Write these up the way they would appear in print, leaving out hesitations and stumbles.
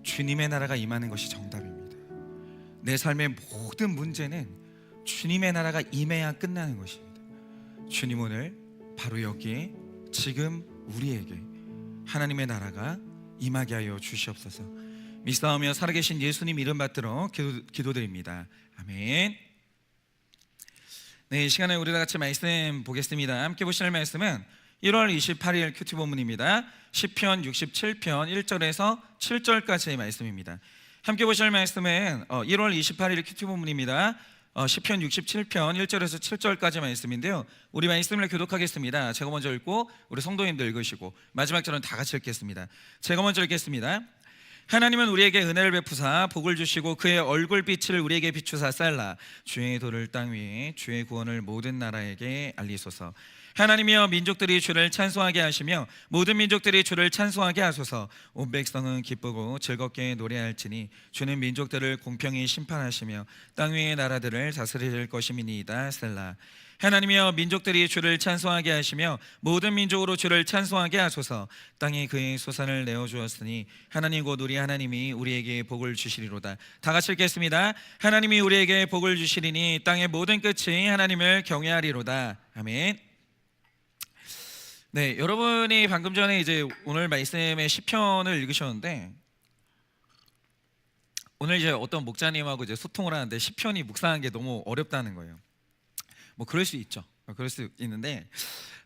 주님의 나라가 임하는 것이 정답입니다. 내 삶의 모든 문제는 주님의 나라가 임해야 끝나는 것입니다. 주님 오늘 바로 여기에 지금 우리에게 하나님의 나라가 임하게 하여 주시옵소서. 믿사오며 살아계신 예수님 이름 받들어 기도드립니다. 아멘. 네, 이 시간에 우리 다 같이 말씀 보겠습니다. 함께 보실 말씀은 1월 28일 큐티 본문입니다. 시편 67편 1절에서 7절까지의 말씀입니다. 함께 보실 말씀은 1월 28일 큐티 본문입니다. 시편 67편 1절에서 7절까지 말씀인데요, 우리 말씀을 교독하겠습니다. 제가 먼저 읽고 우리 성도님들 읽으시고 마지막 절은 다 같이 읽겠습니다. 제가 먼저 읽겠습니다. 하나님은 우리에게 은혜를 베푸사 복을 주시고 그의 얼굴빛을 우리에게 비추사 쌀라 주의 도를 땅 위에 주의 구원을 모든 나라에게 알리소서. 하나님이여 민족들이 주를 찬송하게 하시며 모든 민족들이 주를 찬송하게 하소서. 온 백성은 기쁘고 즐겁게 노래할지니 주는 민족들을 공평히 심판하시며 땅 위의 나라들을 다스리실 것임이니이다. 셀라. 하나님이여 민족들이 주를 찬송하게 하시며 모든 민족으로 주를 찬송하게 하소서. 땅에 그의 소산을 내어주었으니 하나님 곧 우리 하나님이 우리에게 복을 주시리로다. 다 같이 읽겠습니다. 하나님이 우리에게 복을 주시리니 땅의 모든 끝이 하나님을 경외하리로다. 아멘. 네, 여러분이 방금 전에 이제 오늘 말씀의 시편을 읽으셨는데, 오늘 이제 어떤 목자님하고 이제 소통을 하는데 시편이 묵상한 게 너무 어렵다는 거예요. 뭐 그럴 수 있죠. 그럴 수 있는데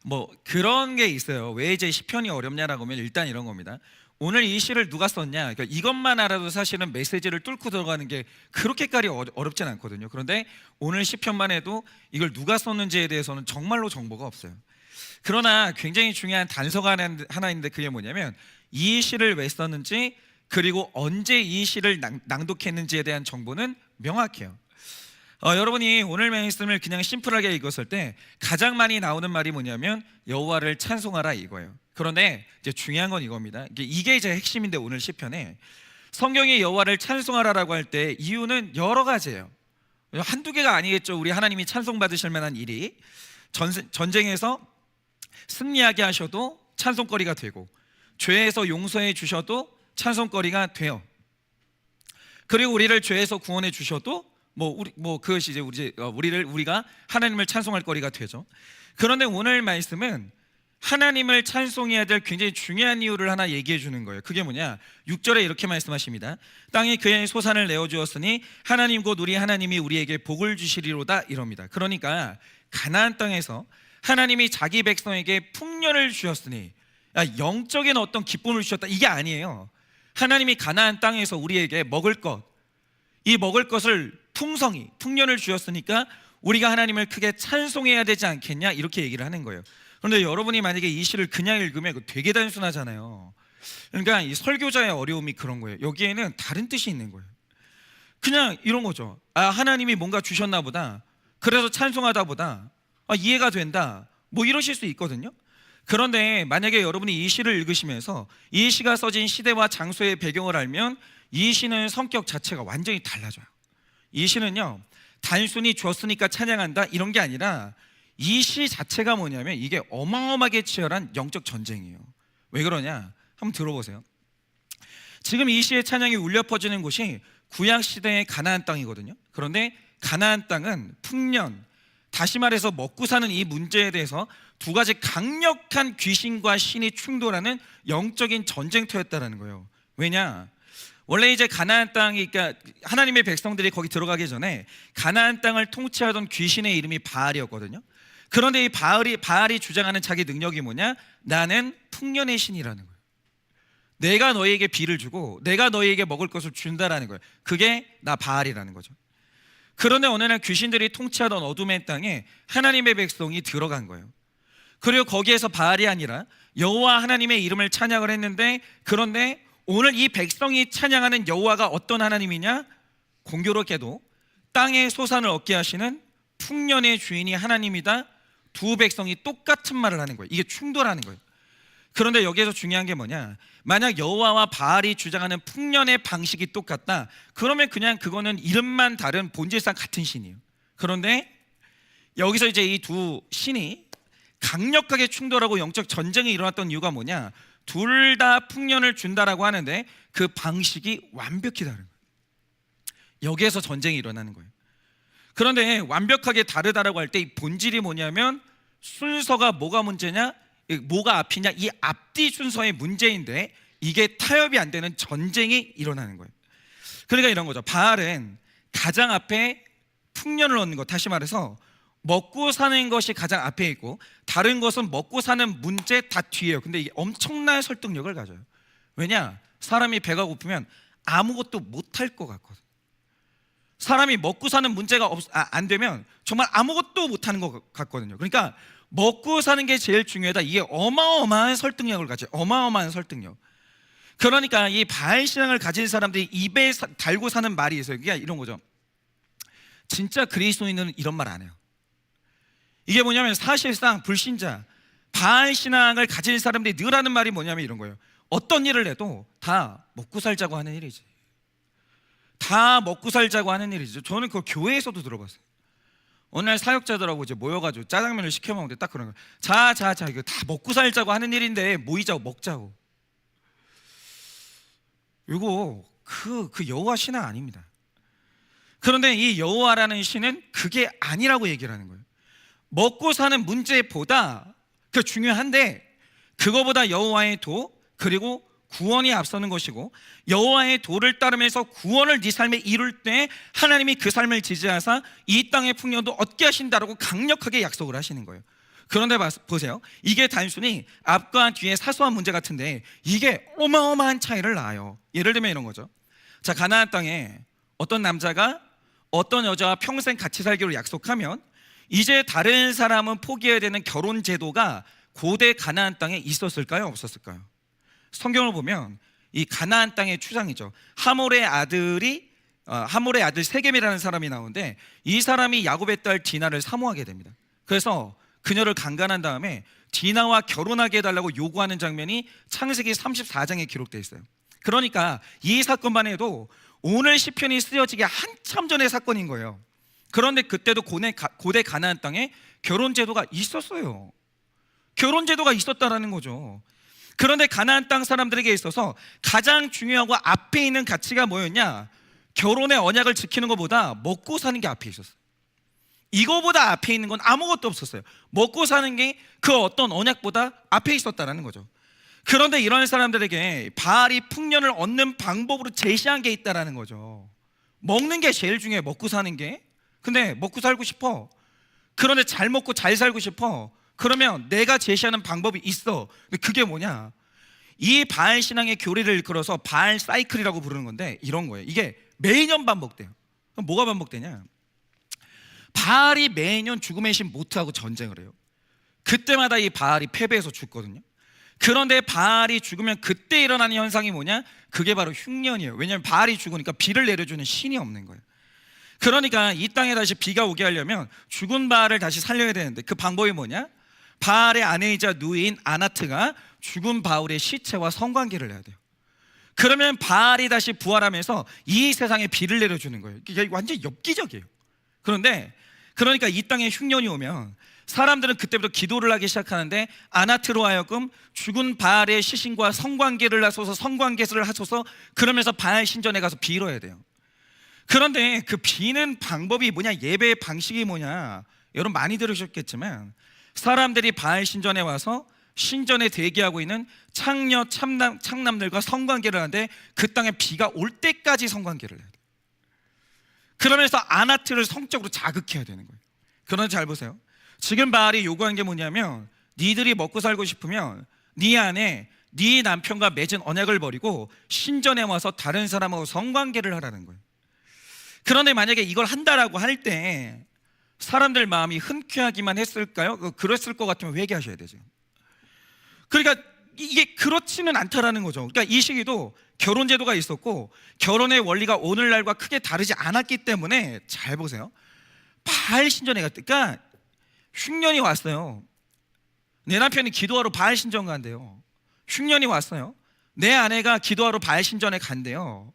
뭐 그런 게 있어요. 왜 이제 시편이 어렵냐라고 하면 일단 이런 겁니다. 오늘 이 시를 누가 썼냐, 그러니까 이것만 알아도 사실은 메시지를 뚫고 들어가는 게 그렇게까지 어렵진 않거든요. 그런데 오늘 시편만 해도 이걸 누가 썼는지에 대해서는 정말로 정보가 없어요. 그러나 굉장히 중요한 단서가 하나 있는데 그게 뭐냐면 이 시를 왜 썼는지, 그리고 언제 이 시를 낭독했는지에 대한 정보는 명확해요. 여러분이 오늘 말씀을 그냥 심플하게 읽었을 때 가장 많이 나오는 말이 뭐냐면 여호와를 찬송하라 이거예요. 그런데 이제 중요한 건 이겁니다. 이게 이제 핵심인데, 오늘 시편에 성경이 여호와를 찬송하라라고 할 때 이유는 여러 가지예요. 한두 개가 아니겠죠. 우리 하나님이 찬송받으실 만한 일이 전쟁에서 승리하게 하셔도 찬송거리가 되고, 죄에서 용서해 주셔도 찬송거리가 돼요. 그리고 우리를 죄에서 구원해 주셔도 그것이 이제 우리가 하나님을 찬송할 거리가 되죠. 그런데 오늘 말씀은 하나님을 찬송해야 될 굉장히 중요한 이유를 하나 얘기해 주는 거예요. 그게 뭐냐? 6절에 이렇게 말씀하십니다. 땅에 그의 소산을 내어주었으니 하나님 곧 우리 하나님이 우리에게 복을 주시리로다 이럽니다. 그러니까 가나안 땅에서 하나님이 자기 백성에게 풍년을 주셨으니, 영적인 어떤 기쁨을 주셨다 이게 아니에요. 하나님이 가나안 땅에서 우리에게 먹을 것, 이 먹을 것을 풍년을 주셨으니까 우리가 하나님을 크게 찬송해야 되지 않겠냐, 이렇게 얘기를 하는 거예요. 그런데 여러분이 만약에 이 시를 그냥 읽으면 되게 단순하잖아요. 그러니까 이 설교자의 어려움이 그런 거예요. 여기에는 다른 뜻이 있는 거예요. 그냥 이런 거죠. 하나님이 뭔가 주셨나 보다, 그래서 찬송하다 보다 이해가 된다, 뭐 이러실 수 있거든요. 그런데 만약에 여러분이 이 시를 읽으시면서 이 시가 써진 시대와 장소의 배경을 알면 이 시는 성격 자체가 완전히 달라져요. 이 시는요, 단순히 줬으니까 찬양한다 이런 게 아니라 이 시 자체가 뭐냐면 이게 어마어마하게 치열한 영적 전쟁이에요. 왜 그러냐? 한번 들어보세요. 지금 이 시의 찬양이 울려 퍼지는 곳이 구약 시대의 가나안 땅이거든요. 그런데 가나안 땅은 풍년, 다시 말해서 먹고 사는 이 문제에 대해서 두 가지 강력한 귀신과 신이 충돌하는 영적인 전쟁터였다는 거예요. 왜냐? 원래 이제 가나안 땅이, 그러니까 하나님의 백성들이 거기 들어가기 전에 가나안 땅을 통치하던 귀신의 이름이 바알이었거든요. 그런데 이 바알이 주장하는 자기 능력이 뭐냐? 나는 풍년의 신이라는 거예요. 내가 너희에게 비를 주고 내가 너희에게 먹을 것을 준다라는 거예요. 그게 나 바알이라는 거죠. 그런데 어느 날 귀신들이 통치하던 어둠의 땅에 하나님의 백성이 들어간 거예요. 그리고 거기에서 바알이 아니라 여호와 하나님의 이름을 찬양을 했는데, 그런데 오늘 이 백성이 찬양하는 여호와가 어떤 하나님이냐? 공교롭게도 땅의 소산을 얻게 하시는 풍년의 주인이 하나님이다. 두 백성이 똑같은 말을 하는 거예요. 이게 충돌하는 거예요. 그런데 여기에서 중요한 게 뭐냐? 만약 여호와와 바알이 주장하는 풍년의 방식이 똑같다, 그러면 그냥 그거는 이름만 다른 본질상 같은 신이에요. 그런데 여기서 이제 이 두 신이 강력하게 충돌하고 영적 전쟁이 일어났던 이유가 뭐냐? 둘 다 풍년을 준다라고 하는데 그 방식이 완벽히 다른 거예요. 여기에서 전쟁이 일어나는 거예요. 그런데 완벽하게 다르다라고 할 때 이 본질이 뭐냐면 순서가 뭐가 문제냐, 뭐가 앞이냐, 이 앞뒤 순서의 문제인데 이게 타협이 안 되는 전쟁이 일어나는 거예요. 그러니까 이런 거죠. 바알은 가장 앞에 풍년을 얻는 것, 다시 말해서 먹고 사는 것이 가장 앞에 있고 다른 것은 먹고 사는 문제 다 뒤에요. 근데 이게 엄청난 설득력을 가져요. 왜냐? 사람이 배가 고프면 아무것도 못할 것 같거든. 사람이 먹고 사는 문제가 안 되면 정말 아무것도 못하는 것 같거든요. 그러니까 먹고 사는 게 제일 중요하다. 이게 어마어마한 설득력을 가져요. 어마어마한 설득력. 그러니까 이 바알 신앙을 가진 사람들이 입에 달고 사는 말이 있어요. 그게 이런 거죠. 진짜 그리스도인은 이런 말 안 해요. 이게 뭐냐면 사실상 불신자, 바알 신앙을 가진 사람들이 늘 하는 말이 뭐냐면 이런 거예요. 어떤 일을 해도 다 먹고 살자고 하는 일이지. 다 먹고 살자고 하는 일이죠. 저는 그거 교회에서도 들어봤어요. 어느 날 사역자들하고 이제 모여가지고 짜장면을 시켜 먹는데 딱 그런 거예요. 자 이거 다 먹고 살자고 하는 일인데 모이자고 먹자고. 이거 그 여호와 신앙 아닙니다. 그런데 이 여호와라는 신은 그게 아니라고 얘기를 하는 거예요. 먹고 사는 문제보다 그 중요한데 그거보다 여호와의 도 그리고 구원이 앞서는 것이고 여호와의 도를 따르면서 구원을 네 삶에 이룰 때 하나님이 그 삶을 지지하사 이 땅의 풍년도 얻게 하신다라고 강력하게 약속을 하시는 거예요. 그런데 보세요. 이게 단순히 앞과 뒤의 사소한 문제 같은데 이게 어마어마한 차이를 낳아요. 예를 들면 이런 거죠. 자, 가나안 땅에 어떤 남자가 어떤 여자와 평생 같이 살기로 약속하면 이제 다른 사람은 포기해야 되는 결혼 제도가 고대 가나안 땅에 있었을까요? 없었을까요? 성경을 보면 이 가나안 땅의 추장이죠. 하몰의 아들 세겜이라는 사람이 나오는데 이 사람이 야곱의 딸 디나를 사모하게 됩니다. 그래서 그녀를 강간한 다음에 디나와 결혼하게 해달라고 요구하는 장면이 창세기 34장에 기록되어 있어요. 그러니까 이 사건만 해도 오늘 시편이 쓰여지기 한참 전의 사건인 거예요. 그런데 그때도 고대 가나안 땅에 결혼 제도가 있었어요. 결혼 제도가 있었다라는 거죠. 그런데 가나안 땅 사람들에게 있어서 가장 중요하고 앞에 있는 가치가 뭐였냐? 결혼의 언약을 지키는 것보다 먹고 사는 게 앞에 있었어요. 이거보다 앞에 있는 건 아무것도 없었어요. 먹고 사는 게 그 어떤 언약보다 앞에 있었다라는 거죠. 그런데 이런 사람들에게 바알이 풍년을 얻는 방법으로 제시한 게 있다라는 거죠. 먹는 게 제일 중요해. 먹고 사는 게. 근데 먹고 살고 싶어. 그런데 잘 먹고 잘 살고 싶어. 그러면 내가 제시하는 방법이 있어. 근데 그게 뭐냐? 이 바알 신앙의 교리를 이끌어서 바알 사이클이라고 부르는 건데 이런 거예요. 이게 매년 반복돼요. 그럼 뭐가 반복되냐? 바알이 매년 죽음의 신 모트하고 전쟁을 해요. 그때마다 이 바알이 패배해서 죽거든요. 그런데 바알이 죽으면 그때 일어나는 현상이 뭐냐? 그게 바로 흉년이에요. 왜냐하면 바알이 죽으니까 비를 내려주는 신이 없는 거예요. 그러니까 이 땅에 다시 비가 오게 하려면 죽은 바알을 다시 살려야 되는데 그 방법이 뭐냐? 바알의 아내이자 누이인 아나트가 죽은 바울의 시체와 성관계를 해야 돼요. 그러면 바알이 다시 부활하면서 이 세상에 비를 내려주는 거예요. 이게 완전히 엽기적이에요. 그러니까 이 땅에 흉년이 오면 사람들은 그때부터 기도를 하기 시작하는데 아나트로 하여금 죽은 바알의 시신과 성관계를 하소서, 성관계를 하소서, 그러면서 바알 신전에 가서 빌어야 돼요. 그런데 그 비는 방법이 뭐냐? 예배의 방식이 뭐냐? 여러분 많이 들으셨겠지만 사람들이 바알 신전에 와서 신전에 대기하고 있는 창녀 창남들과 성관계를 하는데 그 땅에 비가 올 때까지 성관계를 해야 돼요. 그러면서 아나트를 성적으로 자극해야 되는 거예요. 그런데 잘 보세요. 지금 바알이 요구한 게 뭐냐면 니들이 먹고 살고 싶으면 네 안에 네 남편과 맺은 언약을 버리고 신전에 와서 다른 사람하고 성관계를 하라는 거예요. 그런데 만약에 이걸 한다라고 할 때 사람들 마음이 흔쾌하기만 했을까요? 그랬을 것 같으면 회개하셔야 되죠. 그러니까 이게 그렇지는 않다라는 거죠. 그러니까 이 시기도 결혼 제도가 있었고 결혼의 원리가 오늘날과 크게 다르지 않았기 때문에 잘 보세요. 바알 신전에 갔으니까 흉년이 왔어요. 내 남편이 기도하러 바알 신전 간대요. 흉년이 왔어요. 내 아내가 기도하러 바알 신전에 간대요.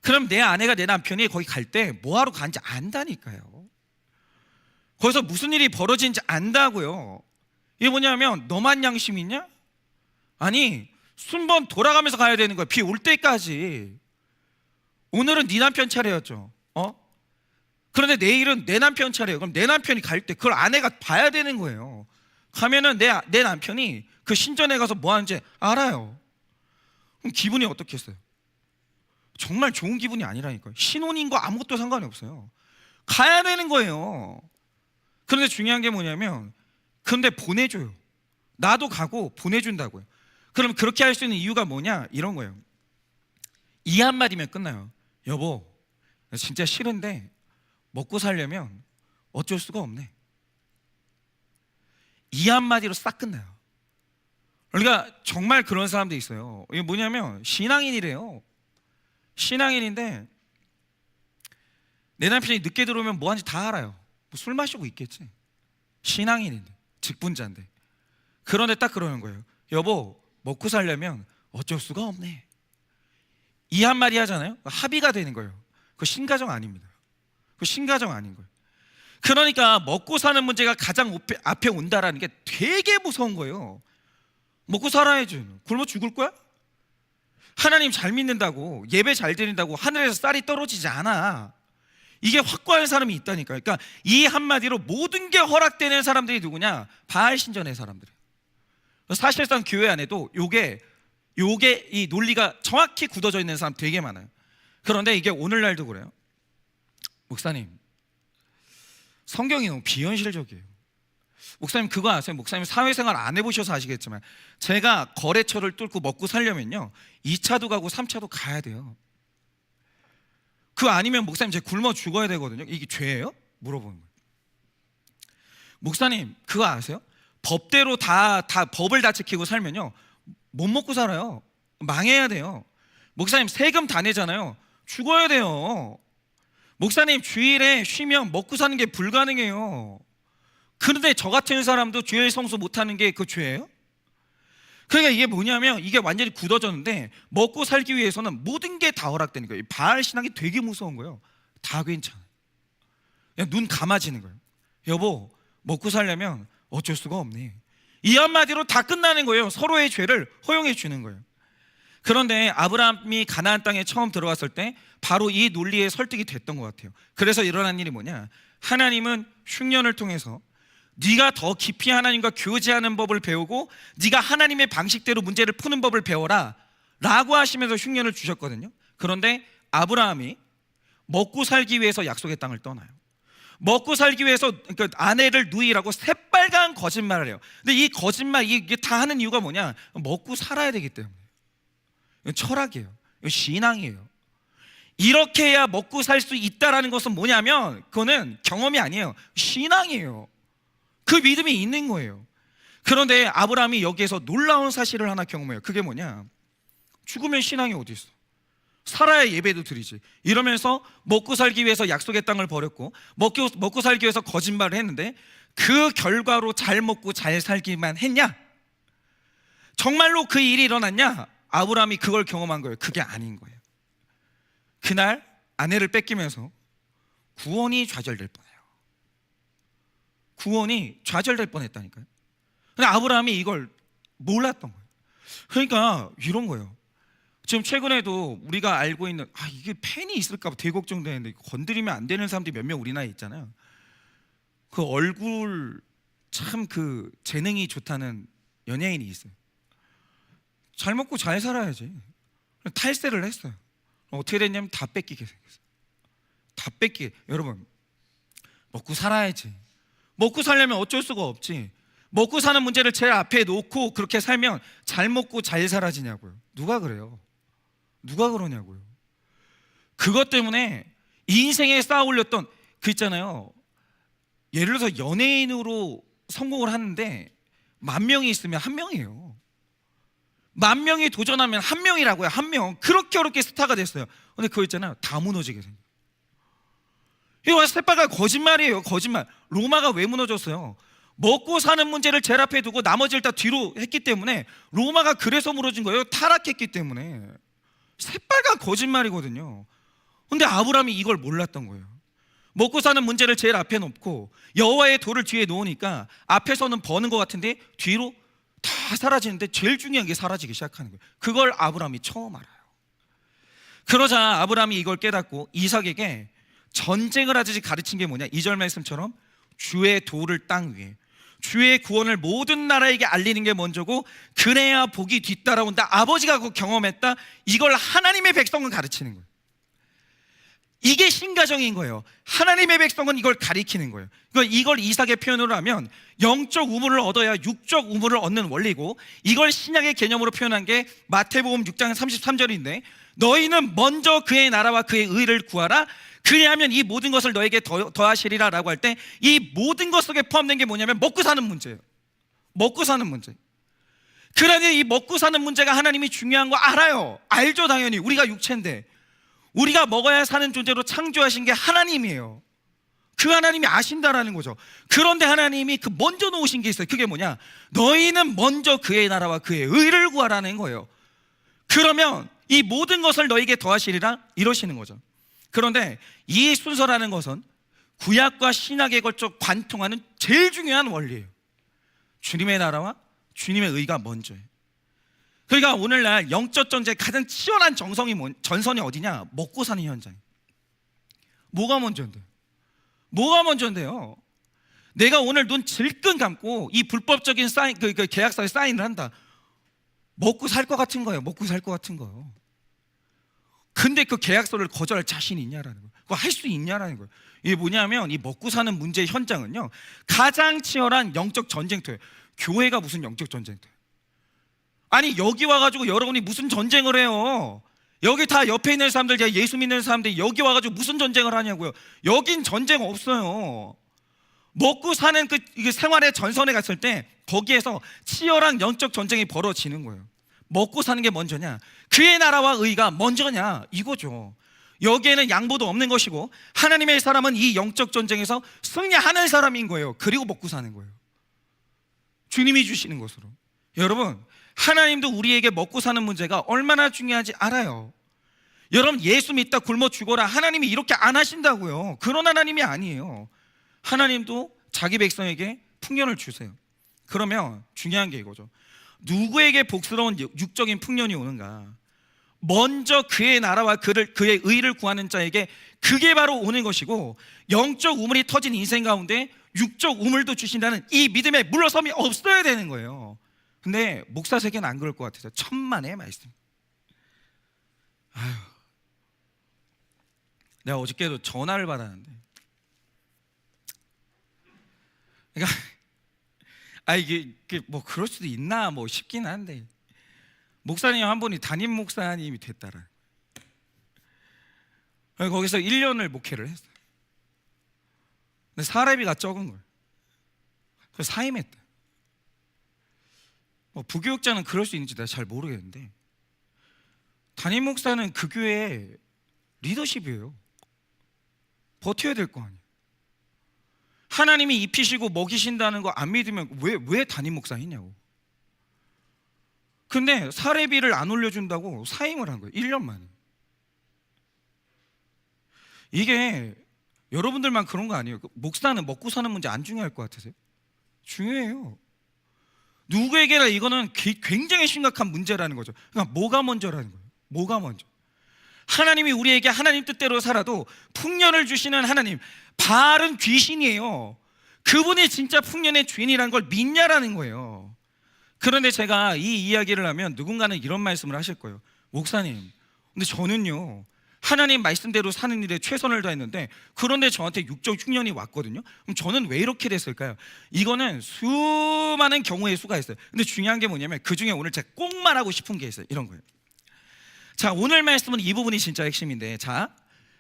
그럼 내 아내가 내 남편이 거기 갈 때 뭐하러 가는지 안다니까요. 거기서 무슨 일이 벌어지는지 안다고요. 이게 뭐냐면 너만 양심 있냐? 아니 순번 돌아가면서 가야 되는 거예요. 비 올 때까지. 오늘은 네 남편 차례였죠. 그런데 내일은 내 남편 차례예요. 그럼 내 남편이 갈 때 그걸 아내가 봐야 되는 거예요. 가면은 내 남편이 그 신전에 가서 뭐 하는지 알아요. 그럼 기분이 어떻겠어요? 정말 좋은 기분이 아니라니까요. 신혼인 거 아무것도 상관이 없어요. 가야 되는 거예요. 그런데 중요한 게 뭐냐면, 근데 보내줘요. 나도 가고 보내준다고요. 그럼 그렇게 할 수 있는 이유가 뭐냐? 이런 거예요. 이 한마디면 끝나요. 여보, 진짜 싫은데 먹고 살려면 어쩔 수가 없네. 이 한마디로 싹 끝나요. 그러니까 정말 그런 사람도 있어요. 이게 뭐냐면 신앙인이래요. 신앙인인데 내 남편이 늦게 들어오면 뭐 하는지 다 알아요. 뭐 술 마시고 있겠지. 신앙인인데, 직분자인데. 그런데 딱 그러는 거예요. 여보, 먹고 살려면 어쩔 수가 없네. 이 한마디 하잖아요. 합의가 되는 거예요. 그거 신가정 아닙니다. 그거 신가정 아닌 거예요. 그러니까 먹고 사는 문제가 가장 앞에 온다라는 게 되게 무서운 거예요. 먹고 살아야지. 굶어 죽을 거야? 하나님 잘 믿는다고, 예배 잘 드린다고 하늘에서 쌀이 떨어지지 않아. 이게 확고한 사람이 있다니까요. 그러니까 이 한마디로 모든 게 허락되는 사람들이 누구냐? 바알 신전의 사람들이에요. 사실상 교회 안에도 요게 이 논리가 정확히 굳어져 있는 사람 되게 많아요. 그런데 이게 오늘날도 그래요. 목사님, 성경이 너무 비현실적이에요. 목사님 그거 아세요? 목사님 사회생활 안 해보셔서 아시겠지만, 제가 거래처를 뚫고 먹고 살려면요 2차도 가고 3차도 가야 돼요. 그거 아니면 목사님 제가 굶어 죽어야 되거든요. 이게 죄예요? 물어보는 거예요. 목사님 그거 아세요? 법대로 다 법을 다 지키고 살면요 못 먹고 살아요. 망해야 돼요. 목사님 세금 다 내잖아요. 죽어야 돼요. 목사님 주일에 쉬면 먹고 사는 게 불가능해요. 그런데 저 같은 사람도 주일 성수 못하는 게 그 죄예요? 그러니까 이게 뭐냐면 이게 완전히 굳어졌는데, 먹고 살기 위해서는 모든 게 다 허락되는 거예요. 바알 신앙이 되게 무서운 거예요. 다 괜찮아요. 그냥 눈 감아지는 거예요. 여보, 먹고 살려면 어쩔 수가 없네. 이 한마디로 다 끝나는 거예요. 서로의 죄를 허용해 주는 거예요. 그런데 아브라함이 가나안 땅에 처음 들어갔을 때 바로 이 논리에 설득이 됐던 것 같아요. 그래서 일어난 일이 뭐냐? 하나님은 흉년을 통해서 네가 더 깊이 하나님과 교제하는 법을 배우고 네가 하나님의 방식대로 문제를 푸는 법을 배워라 라고 하시면서 흉년을 주셨거든요. 그런데 아브라함이 먹고 살기 위해서 약속의 땅을 떠나요. 먹고 살기 위해서 그러니까 아내를 누이라고 새빨간 거짓말을 해요. 근데 이 거짓말 이게 다 하는 이유가 뭐냐? 먹고 살아야 되기 때문에. 이건 철학이에요. 이건 신앙이에요. 이렇게 해야 먹고 살 수 있다라는 것은 뭐냐면 그거는 경험이 아니에요. 신앙이에요. 그 믿음이 있는 거예요. 그런데 아브라함이 여기에서 놀라운 사실을 하나 경험해요. 그게 뭐냐? 죽으면 신앙이 어디 있어? 살아야 예배도 드리지. 이러면서 먹고 살기 위해서 약속의 땅을 버렸고 먹고 살기 위해서 거짓말을 했는데 그 결과로 잘 먹고 잘 살기만 했냐? 정말로 그 일이 일어났냐? 아브라함이 그걸 경험한 거예요. 그게 아닌 거예요. 그날 아내를 뺏기면서 구원이 좌절될 뻔해요. 구원이 좌절될 뻔했다니까요. 근데 아브라함이 이걸 몰랐던 거예요. 그러니까 이런 거예요. 지금 최근에도 우리가 알고 있는 이게 팬이 있을까 봐 되게 걱정되는데 건드리면 안 되는 사람들이 몇 명 우리나라에 있잖아요. 그 얼굴 참 그 재능이 좋다는 연예인이 있어요. 잘 먹고 잘 살아야지. 탈세를 했어요. 어떻게 됐냐면 다 뺏기게 생겼어요. 다 뺏기게. 여러분, 먹고 살아야지. 먹고 살려면 어쩔 수가 없지. 먹고 사는 문제를 제일 앞에 놓고 그렇게 살면 잘 먹고 잘 살아지냐고요. 누가 그래요? 누가 그러냐고요. 그것 때문에 인생에 쌓아 올렸던 그 있잖아요. 예를 들어서 연예인으로 성공을 하는데 10,000명이 있으면 1명이에요. 10,000명이 도전하면 1명이라고요. 1명. 그렇게 어렵게 스타가 됐어요. 근데 그거 있잖아요. 다 무너지게 생겨요. 이거 새빨간 거짓말이에요. 거짓말. 로마가 왜 무너졌어요? 먹고 사는 문제를 제일 앞에 두고 나머지를 다 뒤로 했기 때문에 로마가 그래서 무너진 거예요. 타락했기 때문에. 새빨간 거짓말이거든요. 근데 아브라함이 이걸 몰랐던 거예요. 먹고 사는 문제를 제일 앞에 놓고 여호와의 돌을 뒤에 놓으니까 앞에서는 버는 것 같은데 뒤로 다 사라지는데 제일 중요한 게 사라지기 시작하는 거예요. 그걸 아브라함이 처음 알아요. 그러자 아브라함이 이걸 깨닫고 이삭에게 전쟁을 하듯이 가르친 게 뭐냐, 2절 말씀처럼 주의 도를 땅 위에, 주의 구원을 모든 나라에게 알리는 게 먼저고 그래야 복이 뒤따라온다. 아버지가 그거 경험했다. 이걸 하나님의 백성은 가르치는 거예요. 이게 신가정인 거예요. 하나님의 백성은 이걸 가리키는 거예요. 이걸 이삭의 표현으로 하면 영적 우물을 얻어야 육적 우물을 얻는 원리고, 이걸 신약의 개념으로 표현한 게 마태복음 6장 33절인데 너희는 먼저 그의 나라와 그의 의를 구하라. 그리하면 이 모든 것을 너에게 더하시리라 라고 할 때 이 모든 것 속에 포함된 게 뭐냐면 먹고 사는 문제예요. 먹고 사는 문제. 그러니 이 먹고 사는 문제가 하나님이 중요한 거 알아요. 알죠. 당연히 우리가 육체인데 우리가 먹어야 사는 존재로 창조하신 게 하나님이에요. 그 하나님이 아신다라는 거죠. 그런데 하나님이 그 먼저 놓으신 게 있어요. 그게 뭐냐, 너희는 먼저 그의 나라와 그의 의를 구하라는 거예요. 그러면 이 모든 것을 너에게 더하시리라 이러시는 거죠. 그런데 이 순서라는 것은 구약과 신약에 걸쳐 관통하는 제일 중요한 원리예요. 주님의 나라와 주님의 의가 먼저예요. 그러니까 오늘날 영적 전쟁의 가장 치열한 전선이 어디냐? 먹고 사는 현장이에요. 뭐가 먼저인데요? 뭐가 먼저인데요? 내가 오늘 눈 질끈 감고 이 불법적인 그 계약서에 사인을 한다. 먹고 살 것 같은 거예요. 먹고 살 것 같은 거예요. 근데 그 계약서를 거절할 자신이 있냐라는 거예요. 그거 할 수 있냐라는 거예요. 이게 뭐냐면 이 먹고 사는 문제의 현장은요, 가장 치열한 영적 전쟁터예요. 교회가 무슨 영적 전쟁터예요? 아니 여기 와가지고 여러분이 무슨 전쟁을 해요? 여기 다 옆에 있는 사람들, 예수 믿는 사람들이 여기 와가지고 무슨 전쟁을 하냐고요? 여긴 전쟁 없어요. 먹고 사는 이게 생활의 전선에 갔을 때 거기에서 치열한 영적 전쟁이 벌어지는 거예요. 먹고 사는 게 먼저냐, 그의 나라와 의가 먼저냐, 이거죠. 여기에는 양보도 없는 것이고 하나님의 사람은 이 영적 전쟁에서 승리하는 사람인 거예요. 그리고 먹고 사는 거예요. 주님이 주시는 것으로. 여러분, 하나님도 우리에게 먹고 사는 문제가 얼마나 중요한지 알아요. 여러분, 예수 믿다 굶어 죽어라, 하나님이 이렇게 안 하신다고요. 그런 하나님이 아니에요. 하나님도 자기 백성에게 풍년을 주세요. 그러면 중요한 게 이거죠. 누구에게 복스러운 육적인 풍년이 오는가? 먼저 그의 나라와 그의 의를 구하는 자에게 그게 바로 오는 것이고, 영적 우물이 터진 인생 가운데 육적 우물도 주신다는 이 믿음의 물러섬이 없어야 되는 거예요. 근데 목사 세계는 안 그럴 것 같아서 천만의 말씀. 아휴, 내가 어저께도 전화를 받았는데, 그러니까 이게 뭐 그럴 수도 있나 뭐 싶긴 한데, 목사님 한 분이 담임 목사님이 됐다라. 거기서 1년을 목회를 했어요. 근데 사례비가 적은 거예요. 그래서 사임했다. 뭐 부교육자는 그럴 수 있는지 내가 잘 모르겠는데, 담임 목사는 그 교회의 리더십이에요. 버텨야 될 거 아니에요. 하나님이 입히시고 먹이신다는 거 안 믿으면 왜 담임 목사 했냐고. 근데 사례비를 안 올려준다고 사임을 한 거예요. 1년 만에. 이게 여러분들만 그런 거 아니에요. 목사는 먹고 사는 문제 안 중요할 것 같으세요? 중요해요. 누구에게나 이거는 굉장히 심각한 문제라는 거죠. 그러니까 뭐가 먼저라는 거예요. 뭐가 먼저. 하나님이 우리에게 하나님 뜻대로 살아도 풍년을 주시는 하나님, 바알은 귀신이에요. 그분이 진짜 풍년의 주인이라는 걸 믿냐라는 거예요. 그런데 제가 이 이야기를 하면 누군가는 이런 말씀을 하실 거예요. 목사님, 근데 저는요 하나님 말씀대로 사는 일에 최선을 다했는데, 그런데 저한테 육적 흉년이 왔거든요. 그럼 저는 왜 이렇게 됐을까요? 이거는 수많은 경우의 수가 있어요. 근데 중요한 게 뭐냐면 그 중에 오늘 제가 꼭 말하고 싶은 게 있어요. 이런 거예요. 자, 오늘 말씀은 이 부분이 진짜 핵심인데, 자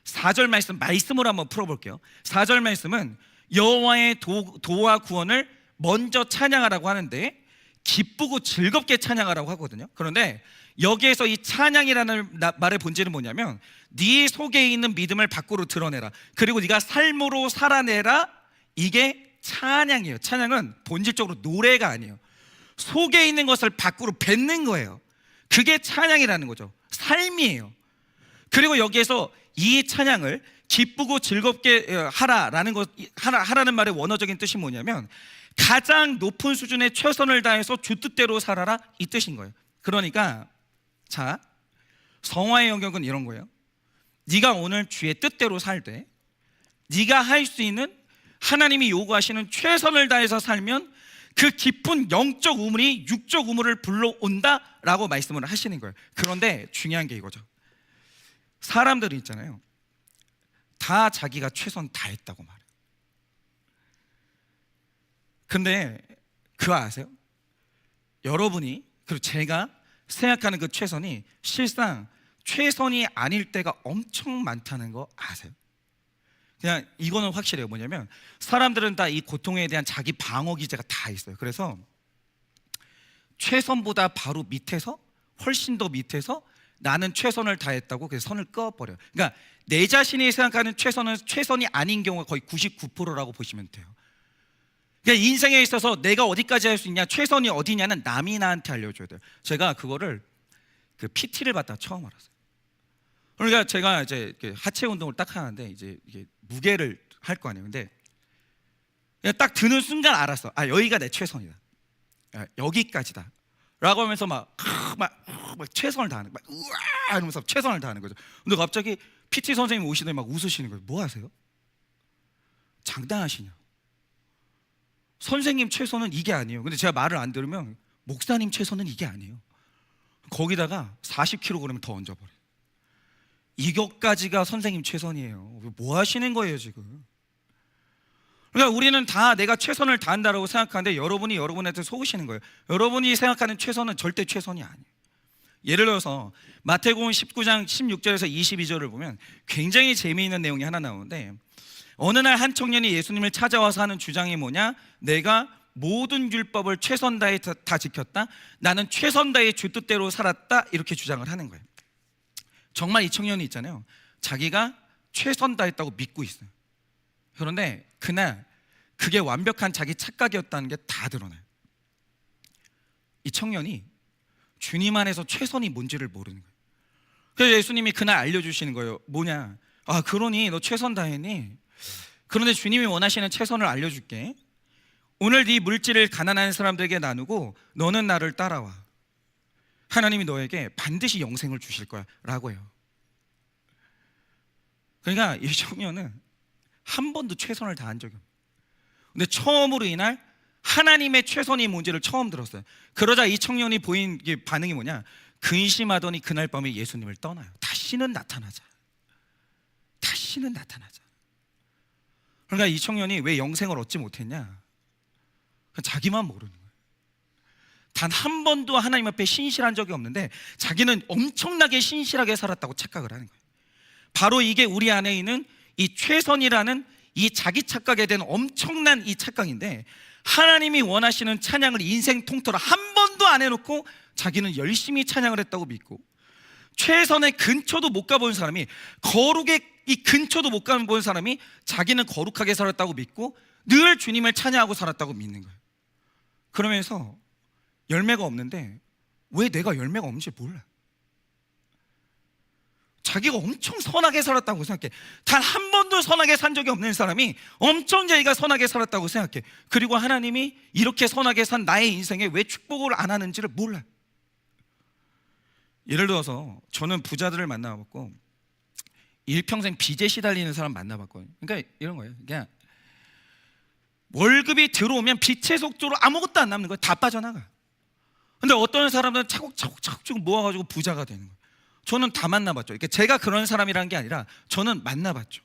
4절 말씀으로 한번 풀어볼게요. 4절 말씀은 여호와의 도와 구원을 먼저 찬양하라고 하는데, 기쁘고 즐겁게 찬양하라고 하거든요. 그런데 여기에서 이 찬양이라는 말의 본질은 뭐냐면, 네 속에 있는 믿음을 밖으로 드러내라, 그리고 네가 삶으로 살아내라, 이게 찬양이에요. 찬양은 본질적으로 노래가 아니에요. 속에 있는 것을 밖으로 뱉는 거예요. 그게 찬양이라는 거죠. 삶이에요. 그리고 여기에서 이 찬양을 기쁘고 즐겁게 하라라는 것, 하라는 말의 원어적인 뜻이 뭐냐면 가장 높은 수준의 최선을 다해서 주 뜻대로 살아라, 이 뜻인 거예요. 그러니까 자, 성화의 영역은 이런 거예요. 네가 오늘 주의 뜻대로 살되 네가 할 수 있는 하나님이 요구하시는 최선을 다해서 살면 그 깊은 영적 우물이 육적 우물을 불러온다라고 말씀을 하시는 거예요. 그런데 중요한 게 이거죠. 사람들이 있잖아요, 다 자기가 최선 다했다고 말해요. 근데 그거 아세요? 여러분이, 그리고 제가 생각하는 그 최선이 실상 최선이 아닐 때가 엄청 많다는 거 아세요? 그냥 이거는 확실해요. 뭐냐면 사람들은 다 이 고통에 대한 자기 방어 기제가 다 있어요. 그래서 최선보다 바로 밑에서, 훨씬 더 밑에서 나는 최선을 다했다고 그래서 선을 그어버려요. 그러니까 내 자신이 생각하는 최선은 최선이 아닌 경우가 거의 99%라고 보시면 돼요. 그러니까 인생에 있어서 내가 어디까지 할 수 있냐, 최선이 어디냐는 남이 나한테 알려줘야 돼요. 제가 그거를 그 PT를 받다 처음 알았어요. 그러니까 제가 이제 하체 운동을 딱 하는데 이제 이게 무게를 할 거 아니에요. 근데 그냥 딱 드는 순간 알았어. 아, 여기가 내 최선이다. 아, 여기까지다. 라고 하면서 막 최선을 다하는, 막 우와 이러면서 최선을 다하는 거죠. 근데 갑자기 PT 선생님 오시더니 막 웃으시는 거예요. 뭐 하세요? 장난하시냐? 선생님 최선은 이게 아니에요. 근데 제가 말을 안 들으면 목사님 최선은 이게 아니에요. 거기다가 40kg 더 얹어버려요. 이것까지가 선생님 최선이에요. 뭐 하시는 거예요 지금? 그러니까 우리는 다 내가 최선을 다한다고 생각하는데 여러분이 여러분한테 속으시는 거예요. 여러분이 생각하는 최선은 절대 최선이 아니에요. 예를 들어서 마태복음 19장 16절에서 22절을 보면 굉장히 재미있는 내용이 하나 나오는데, 어느 날 한 청년이 예수님을 찾아와서 하는 주장이 뭐냐? 내가 모든 율법을 최선 다해 다 지켰다. 나는 최선 다해 주 뜻대로 살았다. 이렇게 주장을 하는 거예요. 정말 이 청년이 있잖아요, 자기가 최선 다했다고 믿고 있어요. 그런데 그날 그게 완벽한 자기 착각이었다는 게 다 드러나요. 이 청년이 주님 안에서 최선이 뭔지를 모르는 거예요. 그래서 예수님이 그날 알려주시는 거예요. 뭐냐? 아, 그러니 너 최선 다했니? 그런데 주님이 원하시는 최선을 알려줄게. 오늘 네 물질을 가난한 사람들에게 나누고 너는 나를 따라와. 하나님이 너에게 반드시 영생을 주실 거야 라고 해요. 그러니까 이 청년은 한 번도 최선을 다한 적이 없어요. 근데 처음으로 이날 하나님의 최선이 뭔지를 처음 들었어요. 그러자 이 청년이 보인 반응이 뭐냐? 근심하더니 그날 밤에 예수님을 떠나요. 다시는 나타나자. 다시는 나타나자. 그러니까 이 청년이 왜 영생을 얻지 못했냐? 자기만 모르는 거예요. 단 한 번도 하나님 앞에 신실한 적이 없는데 자기는 엄청나게 신실하게 살았다고 착각을 하는 거예요. 바로 이게 우리 안에 있는 이 최선이라는 이 자기 착각에 대한 엄청난 이 착각인데, 하나님이 원하시는 찬양을 인생 통틀어 한 번도 안 해놓고 자기는 열심히 찬양을 했다고 믿고, 최선의 근처도 못 가본 사람이, 거룩의 이 근처도 못 가본 사람이 자기는 거룩하게 살았다고 믿고 늘 주님을 찬양하고 살았다고 믿는 거예요. 그러면서 열매가 없는데 왜 내가 열매가 없는지 몰라. 자기가 엄청 선하게 살았다고 생각해. 단 한 번도 선하게 산 적이 없는 사람이 엄청 자기가 선하게 살았다고 생각해. 그리고 하나님이 이렇게 선하게 산 나의 인생에 왜 축복을 안 하는지를 몰라. 예를 들어서 저는 부자들을 만나봤고 일평생 빚에 시달리는 사람 만나봤거든요. 그러니까 이런 거예요. 그냥 월급이 들어오면 빚의 속도로 아무것도 안 남는 거예요. 다 빠져나가. 근데 어떤 사람들은 차곡차곡 모아가지고 부자가 되는 거예요. 저는 다 만나봤죠. 그러니까 제가 그런 사람이라는 게 아니라 저는 만나봤죠.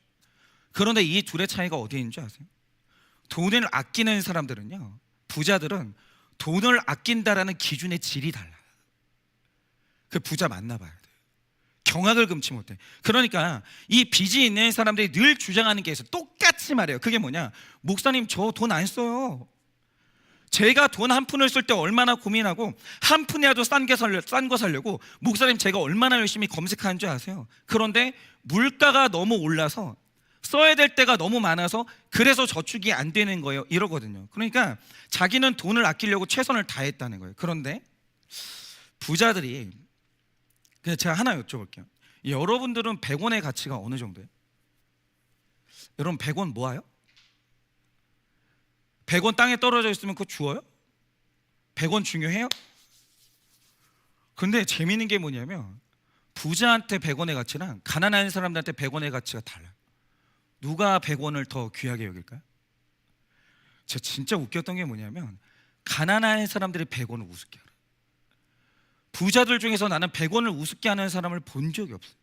그런데 이 둘의 차이가 어디에 있는지 아세요? 돈을 아끼는 사람들은요, 부자들은 돈을 아낀다라는 기준의 질이 달라요. 그 부자 만나봐야 돼요. 경악을 금치 못해. 그러니까 이 빚이 있는 사람들이 늘 주장하는 게 있어요. 똑같이 말해요. 그게 뭐냐? 목사님, 저 돈 안 써요. 제가 돈 한 푼을 쓸 때 얼마나 고민하고 한 푼이라도 싼 거 사려고 목사님 제가 얼마나 열심히 검색하는 줄 아세요? 그런데 물가가 너무 올라서 써야 될 때가 너무 많아서 그래서 저축이 안 되는 거예요, 이러거든요. 그러니까 자기는 돈을 아끼려고 최선을 다했다는 거예요. 그런데 부자들이, 그냥 제가 하나 여쭤볼게요. 여러분들은 100원의 가치가 어느 정도예요? 여러분 100원 모아요? 100원 땅에 떨어져 있으면 그거 주워요? 100원 중요해요? 근데 재미있는 게 뭐냐면 부자한테 100원의 가치랑 가난한 사람들한테 100원의 가치가 달라요. 누가 100원을 더 귀하게 여길까요? 제가 진짜 웃겼던 게 뭐냐면 가난한 사람들이 100원을 우습게 알아요. 부자들 중에서 나는 100원을 우습게 하는 사람을 본 적이 없어요.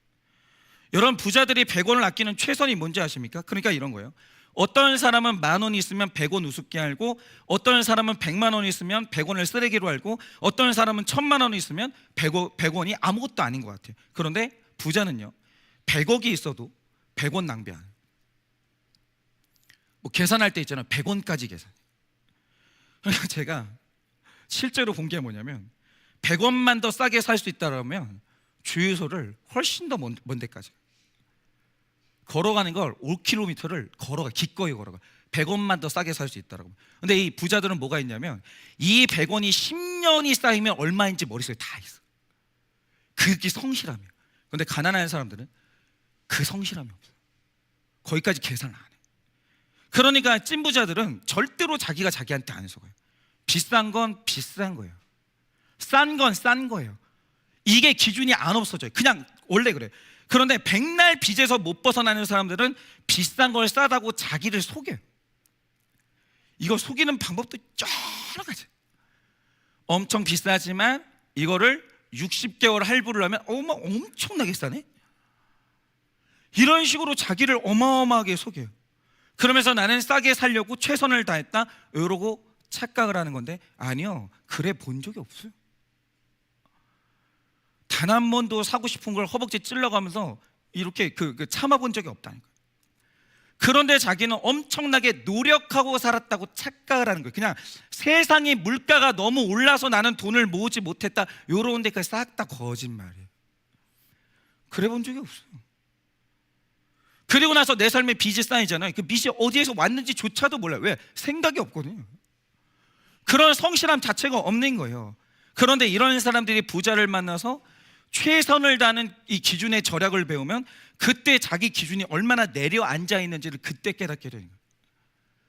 여러분 부자들이 100원을 아끼는 최선이 뭔지 아십니까? 그러니까 이런 거예요. 어떤 사람은 10,000원이 있으면 100원 우습게 알고, 어떤 사람은 100만 원이 있으면 100원을 쓰레기로 알고, 어떤 사람은 1000만 원이 있으면 100원이 아무것도 아닌 것 같아요. 그런데 부자는요 100억이 있어도 100원 낭비 안 해요. 뭐 계산할 때 있잖아요 100원까지 계산. 그러니까 제가 실제로 본 게 뭐냐면 100원만 더 싸게 살 수 있다면 주유소를 훨씬 더 먼 데까지 걸어가는 걸 5km를 기꺼이 걸어가. 100원만 더 싸게 살 수 있다라고. 근데 이 부자들은 뭐가 있냐면 이 100원이 10년이 쌓이면 얼마인지 머릿속에 다 있어. 그게 성실함이에요. 근데 가난한 사람들은 그 성실함이 없어요. 거기까지 계산을 안 해. 그러니까 찐부자들은 절대로 자기가 자기한테 안 속아요. 비싼 건 비싼 거예요. 싼 건 싼 거예요. 이게 기준이 안 없어져요. 그냥 원래 그래. 그런데 백날 빚에서 못 벗어나는 사람들은 비싼 걸 싸다고 자기를 속여요. 이걸 속이는 방법도 여러 가지. 엄청 비싸지만 이거를 60개월 할부를 하면 엄청나게 싸네. 이런 식으로 자기를 어마어마하게 속여요. 그러면서 나는 싸게 살려고 최선을 다했다 이러고 착각을 하는 건데, 아니요, 그래 본 적이 없어요. 단 한 번도 사고 싶은 걸 허벅지 찔러가면서 이렇게 참아본 적이 없다니까요. 그런데 자기는 엄청나게 노력하고 살았다고 착각을 하는 거예요. 그냥 세상의 물가가 너무 올라서 나는 돈을 모으지 못했다, 이런 데까지 싹 다 거짓말이에요. 그래 본 적이 없어요. 그리고 나서 내 삶에 빚이 쌓이잖아요. 그 빚이 어디에서 왔는지조차도 몰라요. 왜? 생각이 없거든요. 그런 성실함 자체가 없는 거예요. 그런데 이런 사람들이 부자를 만나서 최선을 다하는 이 기준의 절약을 배우면 그때 자기 기준이 얼마나 내려앉아 있는지를 그때 깨닫게 되는 거예요.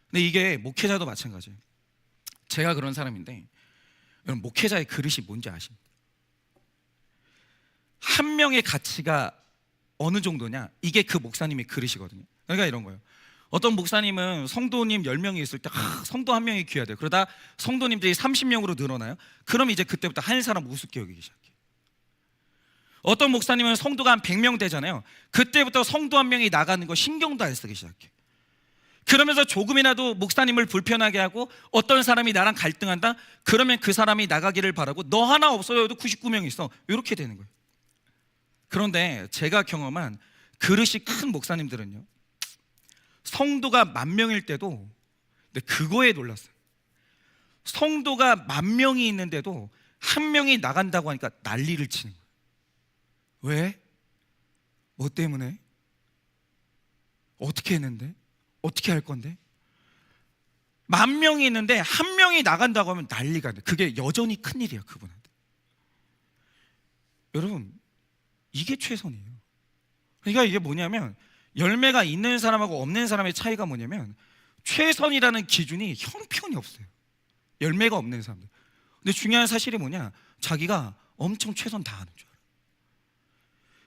근데 이게 목회자도 마찬가지예요. 제가 그런 사람인데, 여러분 목회자의 그릇이 뭔지 아십니까? 한 명의 가치가 어느 정도냐, 이게 그 목사님의 그릇이거든요. 그러니까 이런 거예요. 어떤 목사님은 성도님 10명이 있을 때 성도 한 명이 귀하대요. 그러다 성도님들이 30명으로 늘어나요. 그럼 이제 그때부터 한 사람 우습게 여기기 시작해요. 어떤 목사님은 성도가 한 100명 되잖아요. 그때부터 성도 한 명이 나가는 거 신경도 안 쓰기 시작해요. 그러면서 조금이라도 목사님을 불편하게 하고 어떤 사람이 나랑 갈등한다? 그러면 그 사람이 나가기를 바라고 너 하나 없어도 99명 있어, 이렇게 되는 거예요. 그런데 제가 경험한 그릇이 큰 목사님들은요, 성도가 10,000명일 때도, 근데 그거에 놀랐어요. 성도가 10,000명이 있는데도 한 명이 나간다고 하니까 난리를 치는 거예요. 왜? 뭐 때문에? 어떻게 했는데? 어떻게 할 건데? 10,000명이 있는데 한 명이 나간다고 하면 난리가 나요. 그게 여전히 큰일이에요, 그분한테. 여러분, 이게 최선이에요. 그러니까 이게 뭐냐면 열매가 있는 사람하고 없는 사람의 차이가 뭐냐면 최선이라는 기준이 형편이 없어요. 열매가 없는 사람들. 근데 중요한 사실이 뭐냐, 자기가 엄청 최선 다하는 줄 알아요.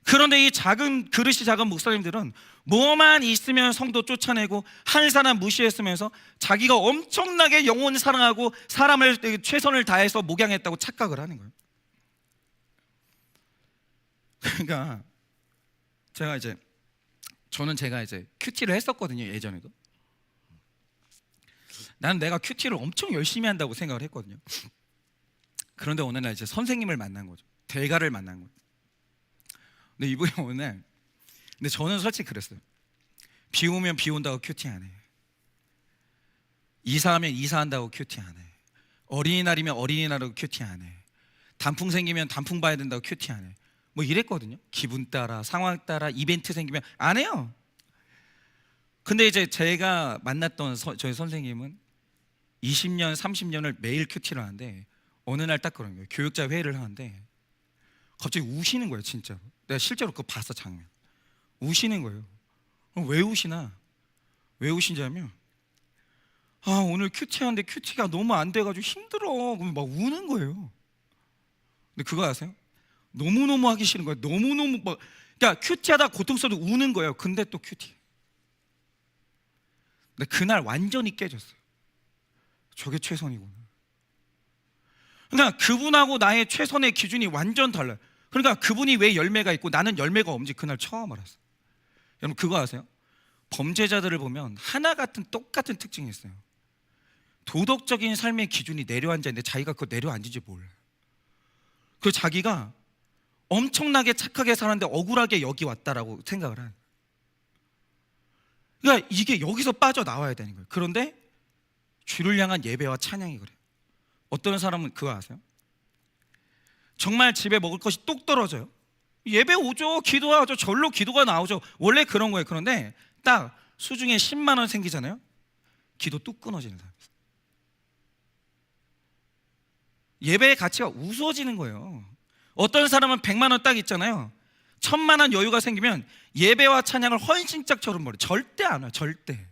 그런데 이 그릇이 작은 목사님들은 뭐만 있으면 성도 쫓아내고 한 사람 무시했으면서 자기가 엄청나게 영혼 사랑하고 사람을 최선을 다해서 목양했다고 착각을 하는 거예요. 그러니까 제가 이제 큐티를 했었거든요, 예전에도. 나는 내가 큐티를 엄청 열심히 한다고 생각을 했거든요. 그런데 어느 날 이제 선생님을 만난 거죠. 대가를 만난 거예요. 근데 이분이 오늘, 근데 저는 솔직히 그랬어요. 비 오면 비 온다고 큐티 안 해. 이사하면 이사한다고 큐티 안 해. 어린이날이면 어린이날하고 큐티 안 해. 단풍 생기면 단풍 봐야 된다고 큐티 안 해. 뭐 이랬거든요. 기분 따라, 상황 따라, 이벤트 생기면 안 해요. 근데 이제 제가 만났던 저희 선생님은 20년, 30년을 매일 큐티를 하는데 어느 날 딱 그런 거예요. 교육자 회의를 하는데 갑자기 우시는 거예요, 진짜로. 내가 실제로 그거 봤어, 장면. 우시는 거예요. 왜 우시나? 왜 우시냐면 오늘 큐티 하는데 큐티가 너무 안 돼가지고 힘들어. 그러면 막 우는 거예요. 근데 그거 아세요? 너무너무 하기 싫은 거예요. 너무너무 막, 그러니까 큐티하다 고통스러워도 우는 거예요. 근데 또 큐티. 근데 그날 완전히 깨졌어요. 저게 최선이구나. 그러니까 그분하고 나의 최선의 기준이 완전 달라요. 그러니까 그분이 왜 열매가 있고 나는 열매가 없는지 그날 처음 알았어요. 여러분 그거 아세요? 범죄자들을 보면 하나 같은 똑같은 특징이 있어요. 도덕적인 삶의 기준이 내려앉아 있는데 자기가 그거 내려앉은지 몰라요. 그 자기가 엄청나게 착하게 살았는데 억울하게 여기 왔다라고 생각을 하는. 그러니까 이게 여기서 빠져나와야 되는 거예요. 그런데 주를 향한 예배와 찬양이 그래요. 어떤 사람은 그거 아세요? 정말 집에 먹을 것이 뚝 떨어져요. 예배 오죠. 기도하죠. 절로 기도가 나오죠. 원래 그런 거예요. 그런데 딱 수중에 10만 원 생기잖아요. 기도 뚝 끊어지는 사람. 예배의 가치가 우스워지는 거예요. 어떤 사람은 100만 원 딱 있잖아요. 1000만 원 여유가 생기면 예배와 찬양을 헌신짝처럼 버려요. 절대 안 와요. 절대.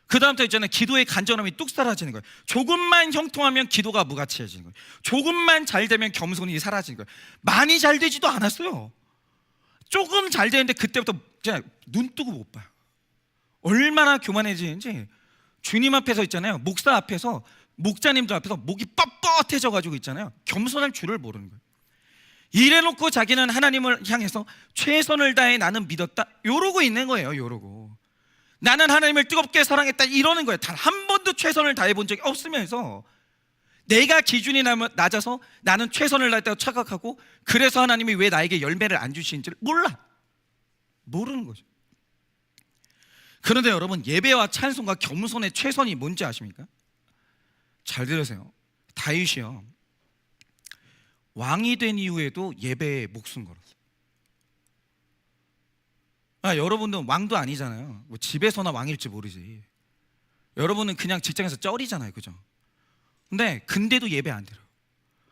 그 다음부터 있잖아요. 기도의 간절함이 뚝 사라지는 거예요. 조금만 형통하면 기도가 무가치해지는 거예요. 조금만 잘 되면 겸손이 사라지는 거예요. 많이 잘 되지도 않았어요. 조금 잘 되는데 그때부터 그냥 눈 뜨고 못 봐요. 얼마나 교만해지는지. 주님 앞에서 있잖아요. 목사 앞에서, 목자님들 앞에서 목이 뻣뻣해져 가지고 있잖아요. 겸손할 줄을 모르는 거예요. 이래놓고 자기는 하나님을 향해서 최선을 다해 나는 믿었다 이러고 있는 거예요. 이러고 나는 하나님을 뜨겁게 사랑했다 이러는 거예요. 단 한 번도 최선을 다해 본 적이 없으면서 내가 기준이 낮아서 나는 최선을 다했다고 착각하고, 그래서 하나님이 왜 나에게 열매를 안 주시는지를 몰라. 모르는 거죠. 그런데 여러분, 예배와 찬송과 겸손의 최선이 뭔지 아십니까? 잘 들으세요. 다윗이요, 왕이 된 이후에도 예배에 목숨 걸었어요. 여러분은 왕도 아니잖아요. 뭐 집에서나 왕일지 모르지. 여러분은 그냥 직장에서 쩔이잖아요, 그죠? 근데도 예배 안 드려요.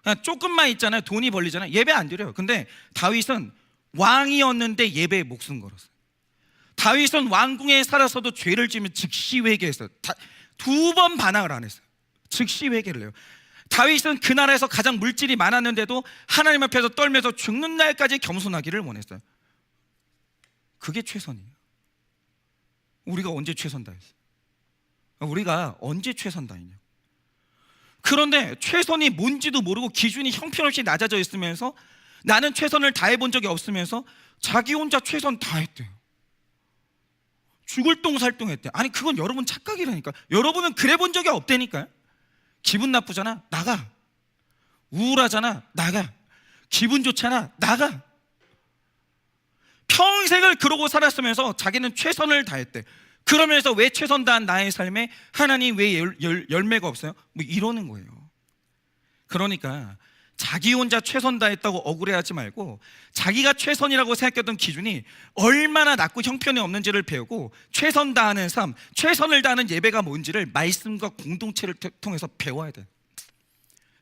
그냥 조금만 있잖아요. 돈이 벌리잖아요. 예배 안 드려요. 근데 다윗은 왕이었는데 예배에 목숨 걸었어요. 다윗은 왕궁에 살았어도 죄를 지으면 즉시 회개했어요. 2번 반항을 안 했어요. 즉시 회개를 해요. 다윗은 그 나라에서 가장 물질이 많았는데도 하나님 앞에서 떨면서 죽는 날까지 겸손하기를 원했어요. 그게 최선이에요. 우리가 언제 최선 다했어요? 우리가 언제 최선 다했냐? 그런데 최선이 뭔지도 모르고 기준이 형편없이 낮아져 있으면서 나는 최선을 다해 본 적이 없으면서 자기 혼자 최선 다했대요. 죽을 똥살 똥했대. 아니 그건 여러분 착각이라니까. 여러분은 그래 본 적이 없다니까요. 기분 나쁘잖아? 나가. 우울하잖아? 나가. 기분 좋잖아? 나가. 평생을 그러고 살았으면서 자기는 최선을 다했대. 그러면서 왜 최선 다한 나의 삶에 하나님 왜 열매가 없어요? 뭐 이러는 거예요. 그러니까 자기 혼자 최선 다했다고 억울해하지 말고 자기가 최선이라고 생각했던 기준이 얼마나 낮고 형편이 없는지를 배우고 최선 다하는 삶, 최선을 다하는 예배가 뭔지를 말씀과 공동체를 통해서 배워야 돼요.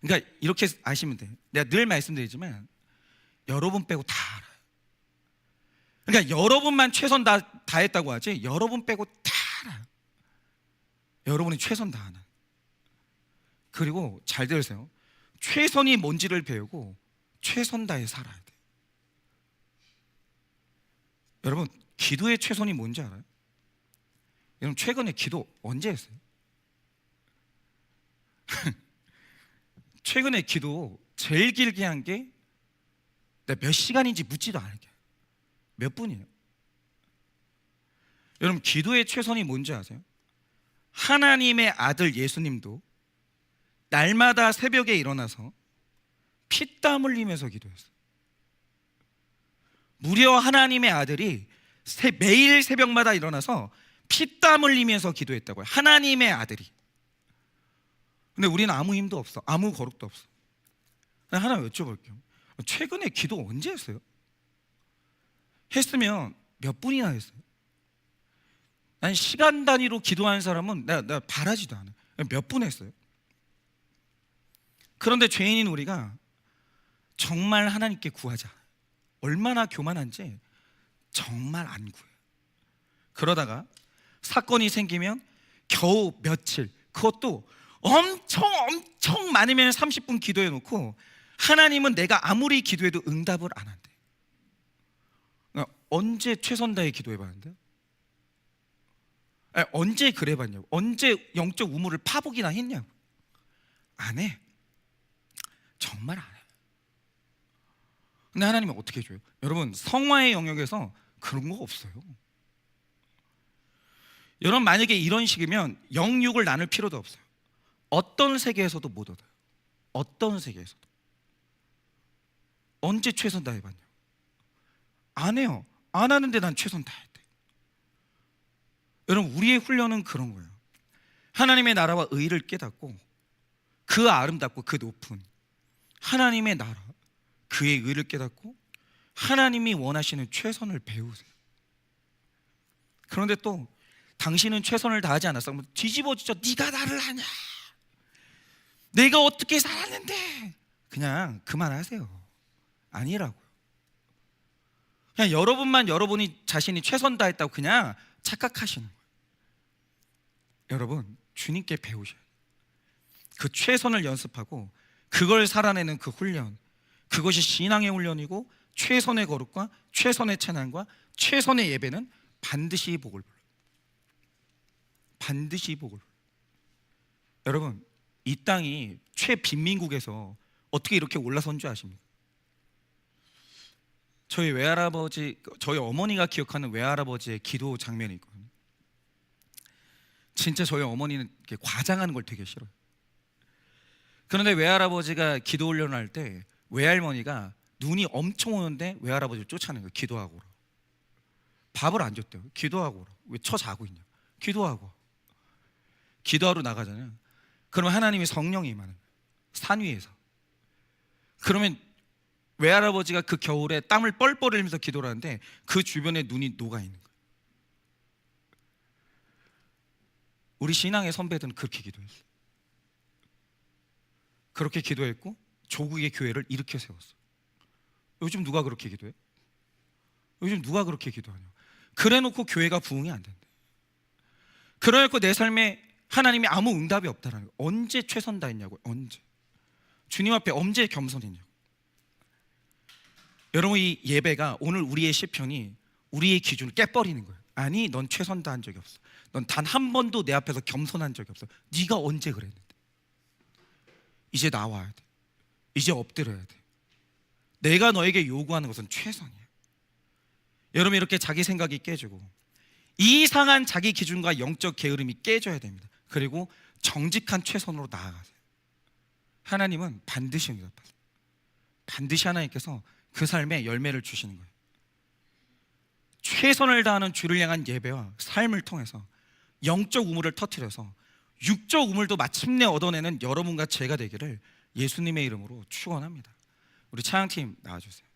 그러니까 이렇게 아시면 돼요. 내가 늘 말씀드리지만 여러분 빼고 다 알아요. 그러니까 여러분만 최선 다했다고 하지 여러분 빼고 다 알아요. 여러분이 최선 다하는. 그리고 잘 들으세요. 최선이 뭔지를 배우고 최선 다해 살아야 돼요. 여러분, 기도의 최선이 뭔지 알아요? 여러분, 최근에 기도 언제 했어요? 최근에 기도 제일 길게 한 게 몇 시간인지 묻지도 않을게요. 몇 분이에요? 여러분, 기도의 최선이 뭔지 아세요? 하나님의 아들 예수님도 날마다 새벽에 일어나서 피땀 흘리면서 기도했어요. 무려 하나님의 아들이 매일 새벽마다 일어나서 피땀 흘리면서 기도했다고요. 하나님의 아들이. 근데 우리는 아무 힘도 없어. 아무 거룩도 없어. 하나 여쭤볼게요. 최근에 기도 언제 했어요? 했으면 몇 분이나 했어요? 난 시간 단위로 기도하는 사람은 나 바라지도 않아요. 몇 분 했어요? 그런데 죄인인 우리가 정말 하나님께 구하자. 얼마나 교만한지 정말 안 구해요. 그러다가 사건이 생기면 겨우 며칠, 그것도 엄청 많으면 30분 기도해 놓고 하나님은 내가 아무리 기도해도 응답을 안 한대. 그러니까 언제 최선 다해 기도해 봤는데요? 언제 그래 봤냐고. 언제 영적 우물을 파보기나 했냐고. 안 해. 정말 안 해. 근데 하나님은 어떻게 해줘요? 여러분, 성화의 영역에서 그런 거 없어요. 여러분, 만약에 이런 식이면 영육을 나눌 필요도 없어요. 어떤 세계에서도 못 얻어요. 어떤 세계에서도. 언제 최선 다해봤냐고. 안 해요. 안 하는데 난 최선 다해야 돼. 여러분, 우리의 훈련은 그런 거예요. 하나님의 나라와 의를 깨닫고 그 아름답고 그 높은 하나님의 나라, 그의 의를 깨닫고 하나님이 원하시는 최선을 배우세요. 그런데 또 당신은 최선을 다하지 않았어. 뒤집어지죠. 네가 나를 하냐? 내가 어떻게 살았는데? 그냥 그만하세요. 아니라고요. 그냥 여러분이 자신이 최선 다했다고 그냥 착각하시는 거예요. 여러분, 주님께 배우셔야 돼요. 그 최선을 연습하고 그걸 살아내는 그 훈련, 그것이 신앙의 훈련이고 최선의 거룩과 최선의 찬양과 최선의 예배는 반드시 복을 불러요. 반드시 복을 불러요. 여러분, 이 땅이 최빈민국에서 어떻게 이렇게 올라선 줄 아십니까? 저희 외할아버지, 저희 어머니가 기억하는 외할아버지의 기도 장면이 있거든요. 진짜 저희 어머니는 이렇게 과장하는 걸 되게 싫어요. 그런데 외할아버지가 기도 훈련을 할 때 외할머니가 눈이 엄청 오는데 외할아버지를 쫓아내는 거예요. 기도하고 오라. 밥을 안 줬대요. 기도하고 오라. 왜 자고 있냐? 기도하고. 기도하러 나가잖아요. 그러면 하나님의 성령이 임하는 거예요. 산 위에서. 그러면 외할아버지가 그 겨울에 땀을 뻘뻘 흘리면서 기도를 하는데 그 주변에 눈이 녹아 있는 거예요. 우리 신앙의 선배들은 그렇게 기도했어요. 그렇게 기도했고 조국의 교회를 일으켜 세웠어요. 요즘 누가 그렇게 기도해? 요즘 누가 그렇게 기도하냐? 그래놓고 교회가 부흥이 안 된대. 그래놓고 내 삶에 하나님이 아무 응답이 없다라는 거예요. 언제 최선 다했냐고요? 언제? 주님 앞에 언제 겸손했냐고. 여러분, 이 예배가 오늘 우리의 시편이 우리의 기준을 깨버리는 거예요. 아니, 넌 최선 다한 적이 없어. 넌 단 한 번도 내 앞에서 겸손한 적이 없어. 네가 언제 그랬는데? 이제 나와야 돼. 이제 엎드려야 돼. 내가 너에게 요구하는 것은 최선이야. 여러분, 이렇게 자기 생각이 깨지고 이상한 자기 기준과 영적 게으름이 깨져야 됩니다. 그리고 정직한 최선으로 나아가세요. 하나님은 반드시 응답하세요. 반드시 하나님께서 그 삶에 열매를 주시는 거예요. 최선을 다하는 주를 향한 예배와 삶을 통해서 영적 우물을 터뜨려서 육적 우물도 마침내 얻어내는 여러분과 제가 되기를 예수님의 이름으로 축원합니다. 우리 찬양팀 나와주세요.